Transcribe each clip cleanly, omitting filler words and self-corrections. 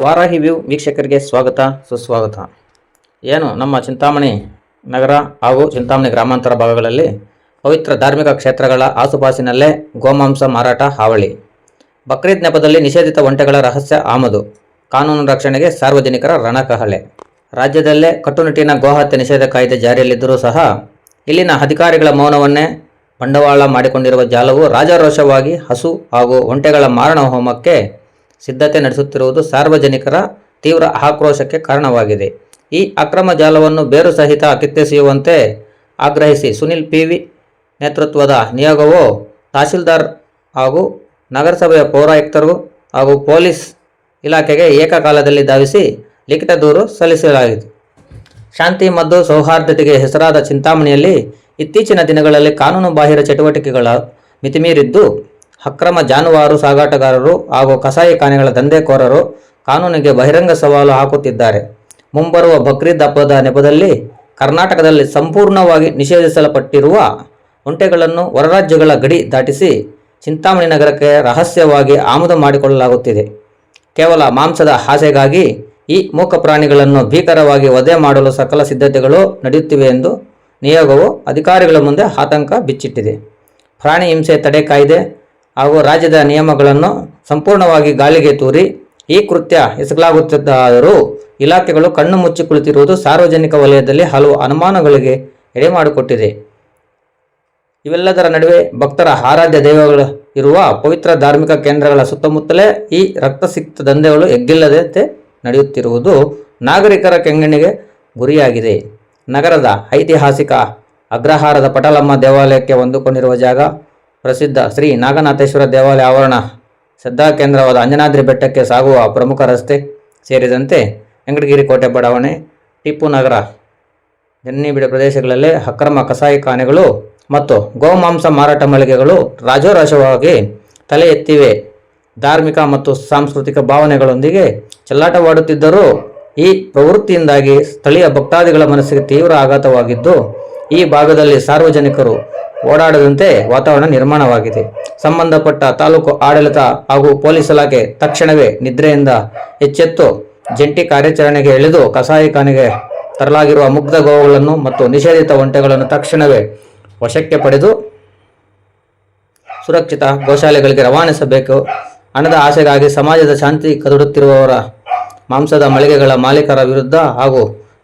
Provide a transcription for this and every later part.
Varahi view ವೀಕ್ಷಕರಿಗೆ ಸ್ವಾಗತ ಸುಸ್ವಾಗತ. ನಮ್ಮ ಚಿಂತಾಮಣಿ ನಗರ ಹಾಗೂ ಚಿಂತಾಮಣಿ ಗ್ರಾಮಾಂತರ ಭಾಗಗಳಲ್ಲಿ ಪವಿತ್ರ ಧಾರ್ಮಿಕ ಕ್ಷೇತ್ರಗಳ ಆಸುಪಾಸಿನಲ್ಲೇ ಗೋಮಾಂಸ ಮಾರಾಟ ಹಾವಳಿ. ಬಕ್ರೀದ್ ನೆಪದಲ್ಲಿ ನಿಷೇಧಿತ ಒಂಟೆಗಳ ರಹಸ್ಯ ಆಮದು, ಕಾನೂನು ರಕ್ಷಣೆಗೆ ಸಾರ್ವಜನಿಕರ ರಣಕಹಳೆ. ರಾಜ್ಯದಲ್ಲೇ ಕಟ್ಟುನಿಟ್ಟಿನ ಗೋಹತ್ಯೆ ನಿಷೇಧ ಕಾಯ್ದೆ ಜಾರಿಯಲ್ಲಿದ್ದರೂ ಸಹ ಇಲ್ಲಿನ ಅಧಿಕಾರಿಗಳ ಮೌನವನ್ನೇ ಬಂಡವಾಳ ಮಾಡಿಕೊಂಡಿರುವ ಜಾಲವು ರಾಜಾರೋಷವಾಗಿ ಹಸು ಹಾಗೂ ಒಂಟೆಗಳ ಮಾರಣ ಹೋಮಕ್ಕೆ ಸಿದ್ಧತೆ ನಡೆಸುತ್ತಿರುವುದು ಸಾರ್ವಜನಿಕರ ತೀವ್ರ ಆಕ್ರೋಶಕ್ಕೆ ಕಾರಣವಾಗಿದೆ. ಈ ಅಕ್ರಮ ಜಾಲವನ್ನು ಬೇರು ಸಹಿತ ಕಿತ್ತೆಸೆಯುವಂತೆ ಆಗ್ರಹಿಸಿ ಸುನಿಲ್ ಪಿವಿ ನೇತೃತ್ವದ ನಿಯೋಗವು ತಹಸೀಲ್ದಾರ್ ಹಾಗೂ ನಗರಸಭೆಯ ಪೌರಾಯುಕ್ತರು ಹಾಗೂ ಪೊಲೀಸ್ ಇಲಾಖೆಗೆ ಏಕಕಾಲದಲ್ಲಿ ಧಾವಿಸಿ ಲಿಖಿತ ದೂರು ಸಲ್ಲಿಸಲಾಯಿತು. ಶಾಂತಿ ಮತ್ತು ಸೌಹಾರ್ದತೆಗೆ ಹೆಸರಾದ ಚಿಂತಾಮಣಿಯಲ್ಲಿ ಇತ್ತೀಚಿನ ದಿನಗಳಲ್ಲಿ ಕಾನೂನು ಬಾಹಿರ ಚಟುವಟಿಕೆಗಳ ಮಿತಿಮೀರಿದ್ದು ಅಕ್ರಮ ಜಾನುವಾರು ಸಾಗಾಟಗಾರರು ಹಾಗೂ ಕಸಾಯಿಖಾನೆಗಳ ದಂಧೆಕೋರರು ಕಾನೂನಿಗೆ ಬಹಿರಂಗ ಸವಾಲು ಹಾಕುತ್ತಿದ್ದಾರೆ. ಮುಂಬರುವ ಬಕ್ರೀದ್ ಹಬ್ಬದ ನೆಪದಲ್ಲಿ ಕರ್ನಾಟಕದಲ್ಲಿ ಸಂಪೂರ್ಣವಾಗಿ ನಿಷೇಧಿಸಲ್ಪಟ್ಟಿರುವ ಒಂಟೆಗಳನ್ನು ಹೊರರಾಜ್ಯಗಳ ಗಡಿ ದಾಟಿಸಿ ಚಿಂತಾಮಣಿ ನಗರಕ್ಕೆ ರಹಸ್ಯವಾಗಿ ಆಮದು ಮಾಡಿಕೊಳ್ಳಲಾಗುತ್ತಿದೆ. ಕೇವಲ ಮಾಂಸದ ಆಸೆಗಾಗಿ ಈ ಮೂಕ ಪ್ರಾಣಿಗಳನ್ನು ಭೀಕರವಾಗಿ ವಧೆ ಮಾಡಲು ಸಕಲ ಸಿದ್ಧತೆಗಳು ನಡೆಯುತ್ತಿವೆ ಎಂದು ನಿಯೋಗವು ಅಧಿಕಾರಿಗಳ ಮುಂದೆ ಆತಂಕ ಬಿಚ್ಚಿಟ್ಟಿದೆ. ಪ್ರಾಣಿ ಹಿಂಸೆ ತಡೆ ಕಾಯ್ದೆ ಹಾಗೂ ರಾಜ್ಯದ ನಿಯಮಗಳನ್ನು ಸಂಪೂರ್ಣವಾಗಿ ಗಾಳಿಗೆ ತೂರಿ ಈ ಕೃತ್ಯ ಎಸಗಲಾಗುತ್ತಿದ್ದಾದರೂ ಇಲಾಖೆಗಳು ಕಣ್ಣು ಮುಚ್ಚಿ ಕುಳಿತಿರುವುದು ಸಾರ್ವಜನಿಕ ವಲಯದಲ್ಲಿ ಹಲವು ಅನುಮಾನಗಳಿಗೆ ಎಡೆಮಾಡಿಕೊಟ್ಟಿದೆ. ಇವೆಲ್ಲದರ ನಡುವೆ ಭಕ್ತರ ಆರಾಧ್ಯ ದೈವಗಳು ಇರುವ ಪವಿತ್ರ ಧಾರ್ಮಿಕ ಕೇಂದ್ರಗಳ ಸುತ್ತಮುತ್ತಲೇ ಈ ರಕ್ತಸಿಕ್ತ ದಂಧೆಗಳು ಎಗ್ಗಿಲ್ಲದಂತೆ ನಡೆಯುತ್ತಿರುವುದು ನಾಗರಿಕರ ಕೆಂಗಣ್ಣಿಗೆ ಗುರಿಯಾಗಿದೆ. ನಗರದ ಐತಿಹಾಸಿಕ ಅಗ್ರಹಾರದ ಪಟಲಮ್ಮ ದೇವಾಲಯಕ್ಕೆ ಹೊಂದಿಕೊಂಡಿರುವ ಜಾಗ, ಪ್ರಸಿದ್ಧ ಶ್ರೀ ನಾಗನಾಥೇಶ್ವರ ದೇವಾಲಯ ಆವರಣ, ಶ್ರದ್ಧಾಕೇಂದ್ರವಾದ ಅಂಜನಾದ್ರಿ ಬೆಟ್ಟಕ್ಕೆ ಸಾಗುವ ಪ್ರಮುಖ ರಸ್ತೆ ಸೇರಿದಂತೆ ವೆಂಕಟಗಿರಿ ಕೋಟೆ ಬಡಾವಣೆ, ಟಿಪ್ಪು ನಗರ, ಜನ್ನಿಬಿಡ ಪ್ರದೇಶಗಳಲ್ಲಿ ಅಕ್ರಮ ಕಸಾಯಿಖಾನೆಗಳು ಮತ್ತು ಗೋಮಾಂಸ ಮಾರಾಟ ಮಳಿಗೆಗಳು ರಾಜೋರಾಶವಾಗಿ ತಲೆ ಎತ್ತಿವೆ. ಧಾರ್ಮಿಕ ಮತ್ತು ಸಾಂಸ್ಕೃತಿಕ ಭಾವನೆಗಳೊಂದಿಗೆ ಚೆಲ್ಲಾಟವಾಡುತ್ತಿದ್ದರೂ ಈ ಪ್ರವೃತ್ತಿಯಿಂದಾಗಿ ಸ್ಥಳೀಯ ಭಕ್ತಾದಿಗಳ ಮನಸ್ಸಿಗೆ ತೀವ್ರ ಆಘಾತವಾಗಿದ್ದು ಈ ಭಾಗದಲ್ಲಿ ಸಾರ್ವಜನಿಕರು ಓಡಾಡದಂತೆ ವಾತಾವರಣ ನಿರ್ಮಾಣವಾಗಿದೆ. ಸಂಬಂಧಪಟ್ಟ ತಾಲೂಕು ಆಡಳಿತ ಹಾಗೂ ಪೊಲೀಸ್ ಇಲಾಖೆ ತಕ್ಷಣವೇ ನಿದ್ರೆಯಿಂದ ಎಚ್ಚೆತ್ತು ಜಂಟಿ ಕಾರ್ಯಾಚರಣೆಗೆ ಇಳಿದು ಕಸಾಯಿಖಾನೆಗೆ ತರಲಾಗಿರುವ ಮುಗ್ಧ ಗೋವುಗಳನ್ನು ಮತ್ತು ನಿಷೇಧಿತ ಒಂಟೆಗಳನ್ನು ತಕ್ಷಣವೇ ವಶಕ್ಕೆ ಪಡೆದು ಸುರಕ್ಷಿತ ಗೋಶಾಲೆಗಳಿಗೆ ರವಾನಿಸಬೇಕು. ಹಣದ ಆಸೆಗಾಗಿ ಸಮಾಜದ ಶಾಂತಿ ಕದಡುತ್ತಿರುವವರ ಮಾಂಸದ ಮಳಿಗೆಗಳ ಮಾಲೀಕರ ವಿರುದ್ಧ ಹಾಗೂ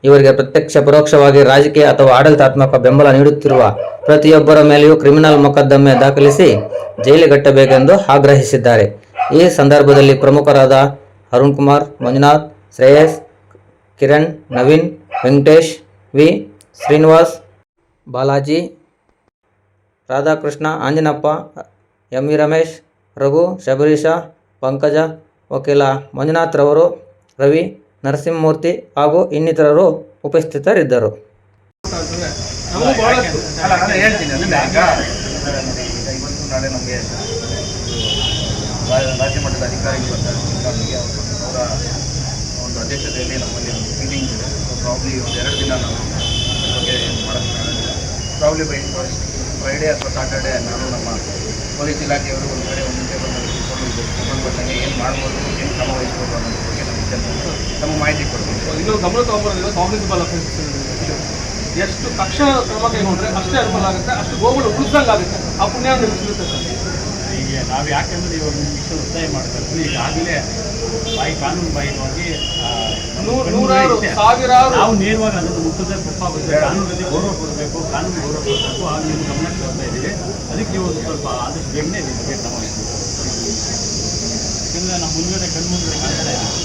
ಇವರಿಗೆ ಪ್ರತ್ಯಕ್ಷ ಪರೋಕ್ಷವಾಗಿ ರಾಜಕೀಯ ಅಥವಾ ಆಡಳಿತಾತ್ಮಕ ಬೆಂಬಲ ನೀಡುತ್ತಿರುವ ಪ್ರತಿಯೊಬ್ಬರ ಮೇಲೆಯೂ ಕ್ರಿಮಿನಲ್ ಮೊಕದ್ದಮೆ ದಾಖಲಿಸಿ ಜೈಲಿಗಟ್ಟಬೇಕೆಂದು ಆಗ್ರಹಿಸಿದ್ದಾರೆ. ಈ ಸಂದರ್ಭದಲ್ಲಿ ಪ್ರಮುಖರಾದ ಅರುಣ್ ಕುಮಾರ್, ಮಂಜುನಾಥ್, ಶ್ರೇಯಸ್, ಕಿರಣ್, ನವೀನ್, ವೆಂಕಟೇಶ್, ವಿ, ಶ್ರೀನಿವಾಸ್, ಬಾಲಾಜಿ, ರಾಧಾಕೃಷ್ಣ, ಆಂಜನಪ್ಪ, ಎಂವಿ ರಮೇಶ್, ರಘು, ಶಬರೀಶ, ಪಂಕಜ, ವಕೀಲ ಮಂಜುನಾಥ್ ರವರು, ರವಿ, ನರಸಿಂಹಮೂರ್ತಿ ಹಾಗೂ ಇನ್ನಿತರರು ಉಪಸ್ಥಿತರಿದ್ದರು. ರಾಜ್ಯ ಮಟ್ಟದ ಅಧಿಕಾರಿಗಳು ನಮಗೆ ಅವರ ಒಂದು ಅಧ್ಯಕ್ಷತೆಯಲ್ಲಿ ನಮ್ಮಲ್ಲಿ ಒಂದು ಮೀಟಿಂಗ್ ಇದೆ. ಪ್ರಾಬ್ಲಿ ಒಂದು 2 ದಿನ ನಾವು ಬಗ್ಗೆ ಮಾಡೋಕ್ಕಾಗಲ್ಲ. ಪ್ರಾಬ್ಲಿ ಬೈ ಫ್ರೈಡೇ ಅಥವಾ ಸಾಟರ್ಡೇ ನಾನು ನಮ್ಮ ಪೊಲೀಸ್ ಇಲಾಖೆಯವರು ಒಂದು ಕಡೆ ಒಂದು ಟೇಬಲ್ನಲ್ಲಿ ಕೂತ್ಕೊಂಡು ಸಂಬಂಧಪಟ್ಟಂಗೆ ಏನು ಮಾಡ್ಬೋದು, ಏನು ಕ್ರಮ ವಹಿಸ್ಬೋದು ಅನ್ನೋದ್ರ ಬಗ್ಗೆ ನಮಗೆ ಮಾಹಿತಿ ಕೊಡ್ಬೋದು. ಇನ್ನೂ ಗಮನ ತಗೊಂಡ್ಬರೋದಿಲ್ಲ. ಕಾಂಗ್ರೆಸಿಬಲ್ ಅಫೆನ್ಸ್ ಎಷ್ಟು ತಕ್ಷಣ ಕ್ರಮ ಕೈಗೊಂಡ್ರೆ ಅಷ್ಟೇ ಅನುಕೂಲ ಆಗುತ್ತೆ, ಅಷ್ಟು ಗೋಗಳು ಉಳಿದಂಗೆ ಆಗುತ್ತೆ, ಆ ಪುಣ್ಯ ನಿರ್ಮಿಸುತ್ತೆ ಸರ್. ಈಗ ನಾವು ಯಾಕೆಂದರೆ ಇವಾಗ ಇಷ್ಟು ಒತ್ತಾಯ ಮಾಡ್ತಾರೆ, ಈಗಾಗಲೇ ಕಾನೂನು ಬಾಹಿರವಾಗಿ ನೂರಾರು ಸಾವಿರಾರು ನಾವು ನೇರವಾಗಿ ಅದನ್ನು ಮುಟ್ಟಿದ್ರೆ ತಪ್ಪಾಗುತ್ತೆ. ಕಾನೂನಲ್ಲಿ ಗೌರವ ಕೊಡಬೇಕು, ಕಾನೂನು ಗೌರವ ಕೊಡಬೇಕು. ಆಗ ನೀವು ಗಮನಕ್ಕೆ ತರ್ತಾ ಇದ್ದೀವಿ. ಅದಕ್ಕೆ ನೀವು ಸ್ವಲ್ಪ ಆದಷ್ಟು ಬೇಗನೆ ನಿಮಗೆ ಕ್ರಮ ವಹಿಸಬೇಕು. ಯಾಕೆಂದರೆ ನಮ್ಮ ಮುಂದ್ಗಡೆ ಕಣ್ಣು ಮುಂದೆ ಕಾಣ್ತಾ ಇದ್ದೀವಿ.